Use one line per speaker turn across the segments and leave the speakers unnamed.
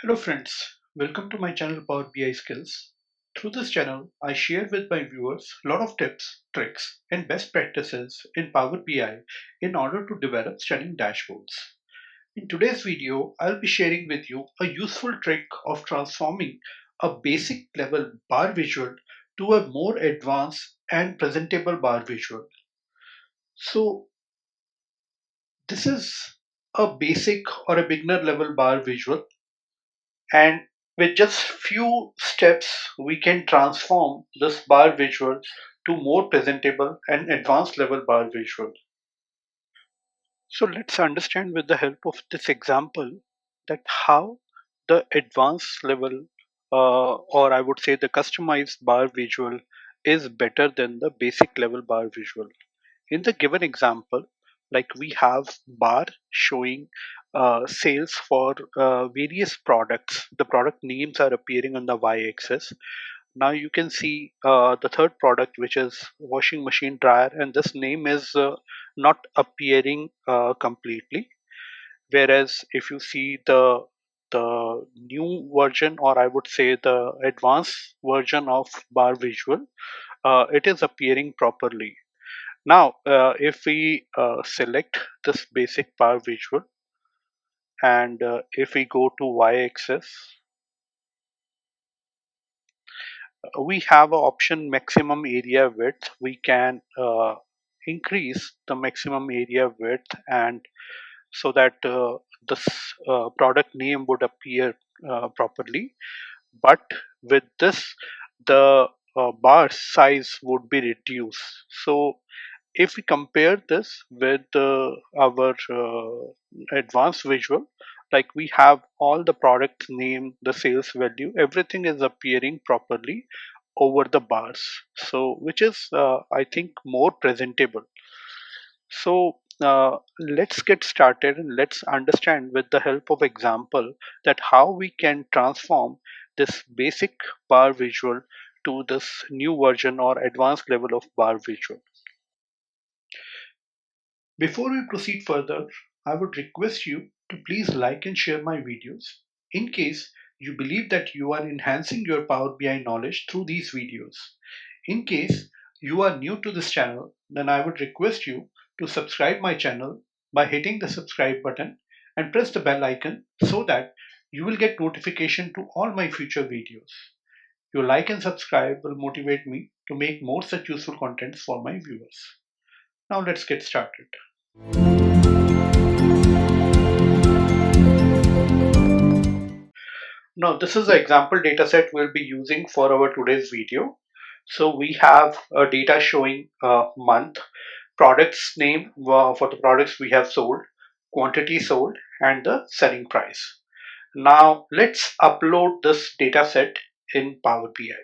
Hello friends, welcome to my channel Power BI Skills. Through this channel, I share with my viewers a lot of tips, tricks, and best practices in Power BI in order to develop stunning dashboards. In today's video, I'll be sharing with you a useful trick of transforming a basic level bar visual to a more advanced and presentable bar visual. So this is a basic or a beginner level bar visual, and with just few steps we can transform this bar visual to more presentable and advanced level bar visual. So let's understand with the help of this example that how the advanced level or I would say the customized bar visual is better than the basic level bar visual. In the given example, like we have bar showing sales for various products. The product names are appearing on the y-axis. Now you can see the third product, which is washing machine dryer, and this name is not appearing completely. Whereas if you see the new version, or I would say the advanced version of bar visual, it is appearing properly. Now, if we select this basic bar visual and if we go to y-axis, we have an option maximum area width. We can increase the maximum area width, and so that this product name would appear properly. But with this, the bar size would be reduced. So if we compare this with our advanced visual, like we have all the product name, the sales value, everything is appearing properly over the bars, so which is I think more presentable. So let's get started and let's understand with the help of example that how we can transform this basic bar visual to this new version or advanced level of bar visual. Before we proceed further, I would request you to please like and share my videos in case you believe that you are enhancing your Power BI knowledge through these videos. In case you are new to this channel, then I would request you to subscribe my channel by hitting the subscribe button and press the bell icon so that you will get notification to all my future videos. Your like and subscribe will motivate me to make more such useful contents for my viewers. Now let's get started. Now, this is the example dataset we'll be using for our today's video. So we have a data showing a month, products name for the products we have sold, quantity sold, and the selling price. Now let's upload this dataset in Power BI.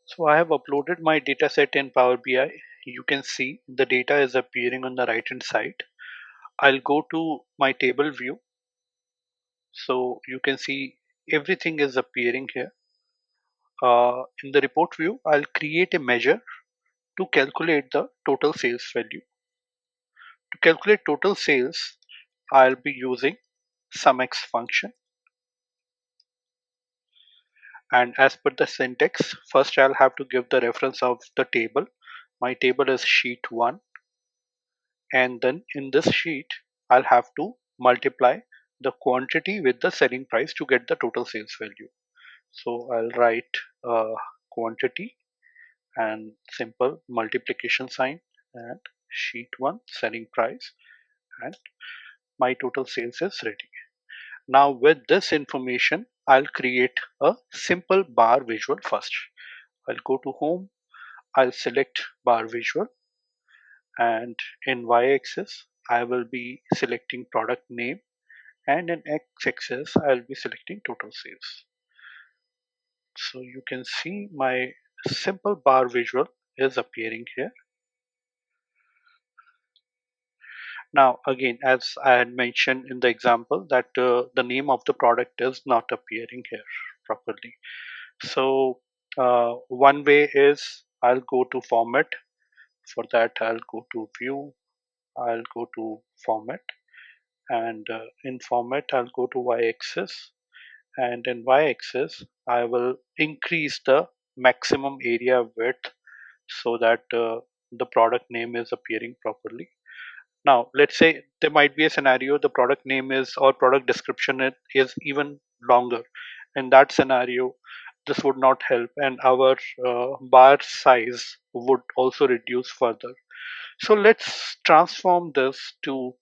So I have uploaded my dataset in Power BI. You can see the data is appearing on the right hand side. I'll go to my table view. So you can see everything is appearing here. In the report view, I'll create a measure to calculate the total sales value. To calculate total sales, I'll be using SumX function. And as per the syntax, first I'll have to give the reference of the table. My table is sheet 1. And then in this sheet, I'll have to multiply the quantity with the selling price to get the total sales value. So I'll write quantity and simple multiplication sign and sheet 1 selling price, and my total sales is ready. Now with this information, I'll create a simple bar visual first. I'll go to home, I'll select bar visual, and in y-axis I will be selecting product name, and in x-axis I'll be selecting total sales. So you can see my simple bar visual is appearing here. Now, again, as I had mentioned in the example that the name of the product is not appearing here properly. So one way is I'll go to format. For that, I'll go to view. I'll go to format, and in format, I'll go to y-axis, and in y-axis I will increase the maximum area width so that the product name is appearing properly. Now, let's say there might be a scenario the product name is or product description is even longer. In that scenario, this would not help, and our bar size would also reduce further. So let's transform this to,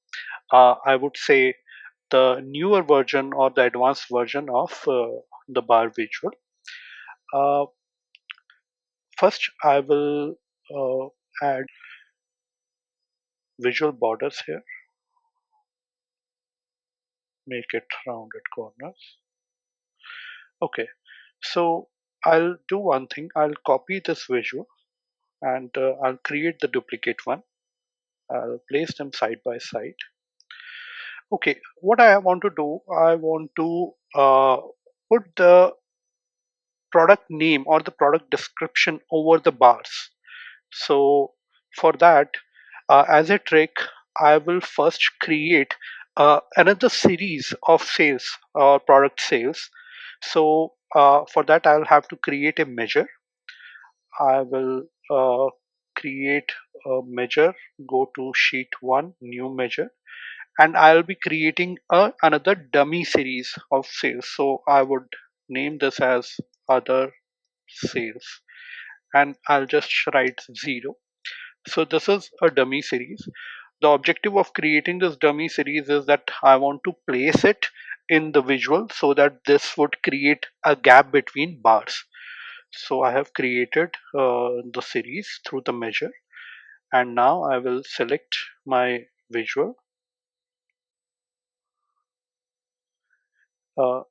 I would say, the newer version or the advanced version of the bar visual. Uh, First, I will add visual borders here, make it rounded corners. Okay, so I'll do one thing. I'll copy this visual and I'll create the duplicate one. I'll place them side by side. Okay, what I want to do, I want to put the product name or the product description over the bars. So for that, as a trick, I will first create another series of sales or product sales. So for that, I'll have to create a measure. I will create a measure, go to sheet 1, new measure, and I'll be creating another dummy series of sales. So I would name this as other sales, and I'll just write 0. So this is a dummy series. The objective of creating this dummy series is that I want to place it in the visual so that this would create a gap between bars. So I have created the series through the measure, and now I will select my visual.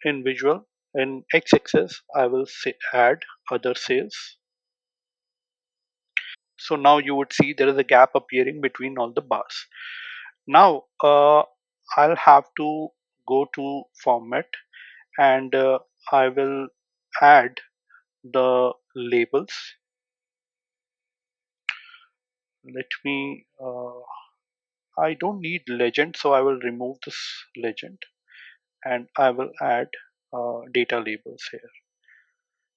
In visual, in x-axis, I will say add other sales. So now you would see there is a gap appearing between all the bars. Now I'll have to go to format, and I will add the labels. Let me I don't need legend, so I will remove this legend and I will add data labels here.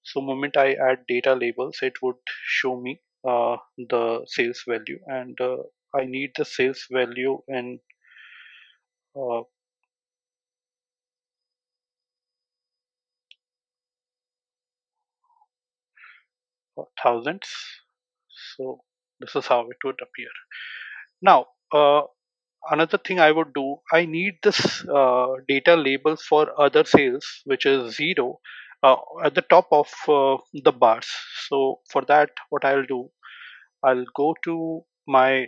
So moment I add data labels, it would show me the sales value, and I need the sales value in uh, thousands. So this is how it would appear. Now, another thing I would do, I need this data labels for other sales, which is 0, at the top of the bars. So for that, what I'll do, I'll go to my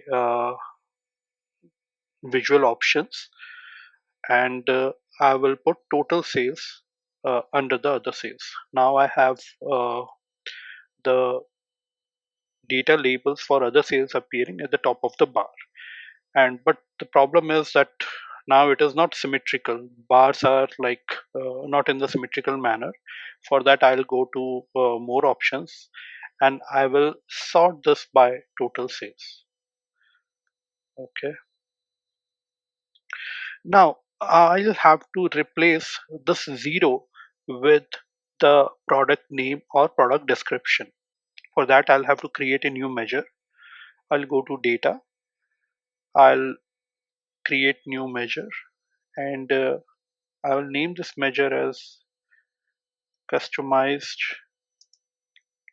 visual options, and I will put total sales under the other sales. Now I have the data labels for other sales appearing at the top of the bar. And but the problem is that now it is not symmetrical. Bars are like not in the symmetrical manner. For that, I'll go to more options, and I will sort this by total sales. Okay. Now I'll have to replace this 0 with the product name or product description. For that, I'll have to create a new measure. I'll go to data. I'll create new measure, and I will name this measure as customized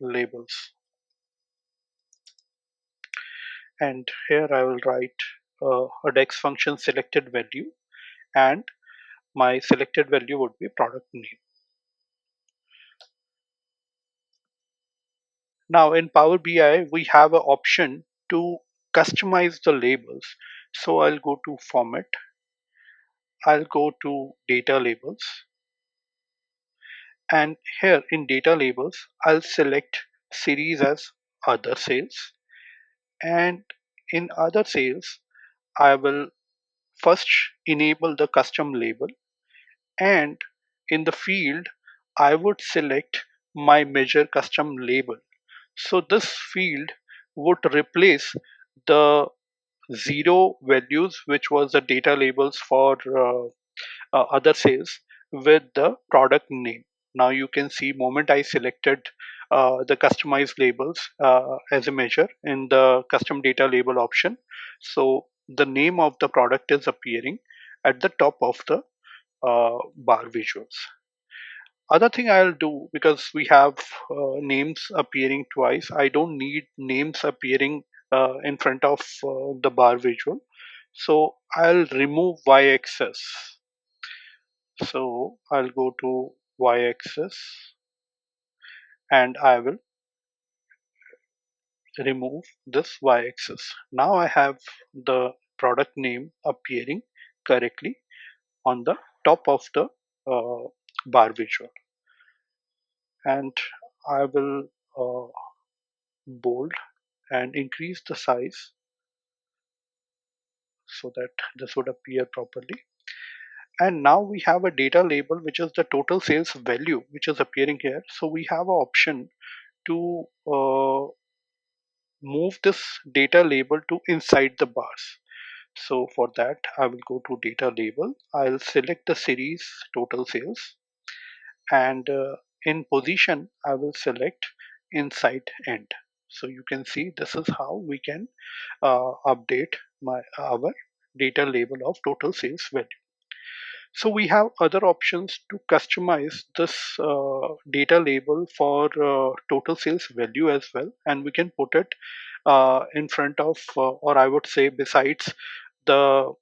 labels. And here I will write a DAX function selected value, and my selected value would be product name. Now in Power BI, we have an option to customize the labels. So I'll go to format, I'll go to data labels, and here in data labels, I'll select series as other sales, and in other sales, I will first enable the custom label, and in the field I would select my measure custom label. So this field would replace the 0 values, which was the data labels for other sales, with the product name. Now you can see moment I selected the customized labels as a measure in the custom data label option. So the name of the product is appearing at the top of the bar visuals. Other thing I'll do, because we have names appearing twice, I don't need names appearing in front of the bar visual. So I'll remove y-axis. So I'll go to y-axis and I will remove this y-axis. Now I have the product name appearing correctly on the top of the bar visual. And I will bold and increase the size so that this would appear properly. And now we have a data label which is the total sales value which is appearing here. So we have an option to move this data label to inside the bars. So for that I will go to data label. I'll select the series total sales, and in position I will select inside end. So you can see this is how we can update our data label of total sales value. So we have other options to customize this data label for total sales value as well, and we can put it in front of, or I would say besides the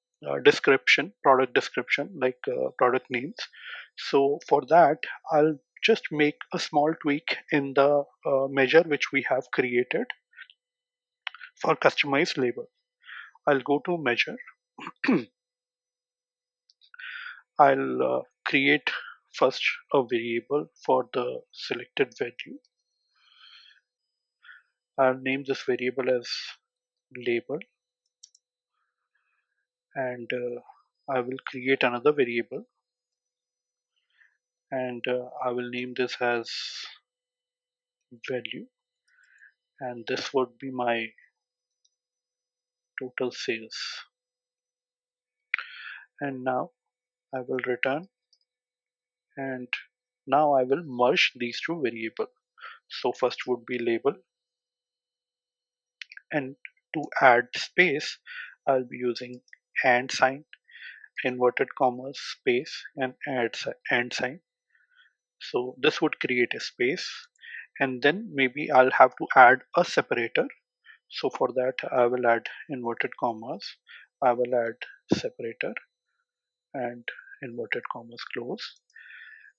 description, product description, like product names. So for that, I'll just make a small tweak in the measure which we have created for customized label. I'll go to measure. I'll create first a variable for the selected value. I'll name this variable as label, and I will create another variable, and I will name this as value, and this would be my total sales. And now I will return, and now I will merge these two variables. So first would be label, and to add space I'll be using and sign, inverted commas, space, and and sign. So this would create a space, and then maybe I'll have to add a separator. So for that I will add inverted commas, I will add separator, and inverted commas close,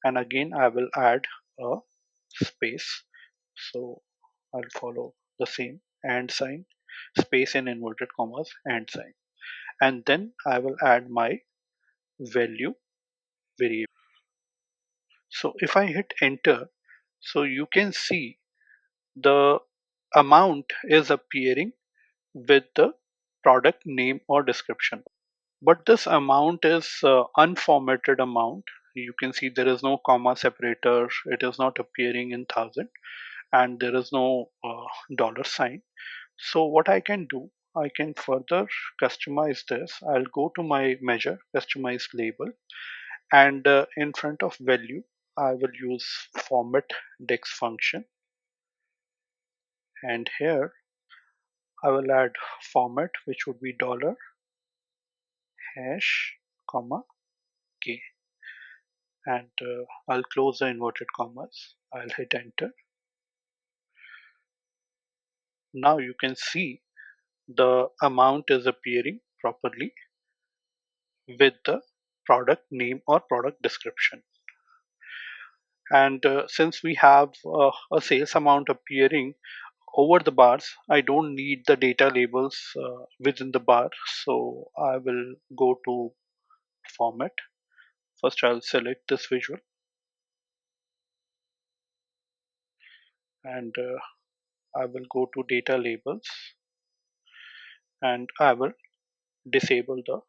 and again I will add a space. So I'll follow the same and sign, space, and inverted commas and sign, and then I will add my value variable. So if I hit enter, so you can see the amount is appearing with the product name or description. But this amount is unformatted amount. You can see there is no comma separator. It is not appearing in thousand, and there is no dollar sign. So what I can do, I can further customize this. I'll go to my measure, customize label, and in front of value, I will use format DAX function, and here I will add format which would be dollar hash comma k, and I'll close the inverted commas. I'll hit enter. Now you can see the amount is appearing properly with the product name or product description. And since we have a sales amount appearing over the bars, I don't need the data labels within the bar. So I will go to format. First I'll select this visual, and I will go to data labels, and I will disable the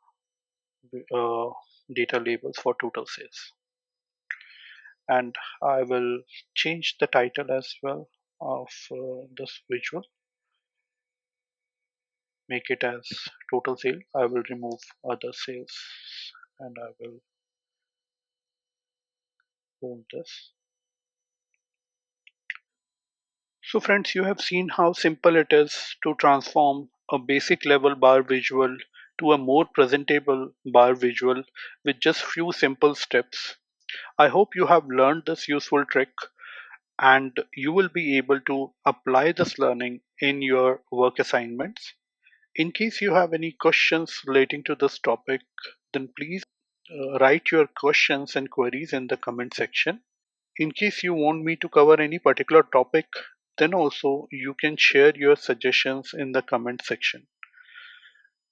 uh, data labels for total sales, and I will change the title as well of this visual, make it as total sale. I will remove other sales, and I will hold this. So friends, you have seen how simple it is to transform a basic level bar visual to a more presentable bar visual with just few simple steps. I hope you have learned this useful trick and you will be able to apply this learning in your work assignments. In case you have any questions relating to this topic, then please write your questions and queries in the comment section. In case you want me to cover any particular topic, then also you can share your suggestions in the comment section.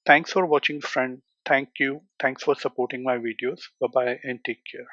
Thanks for watching, friend. Thank you. Thanks for supporting my videos. Bye bye and take care.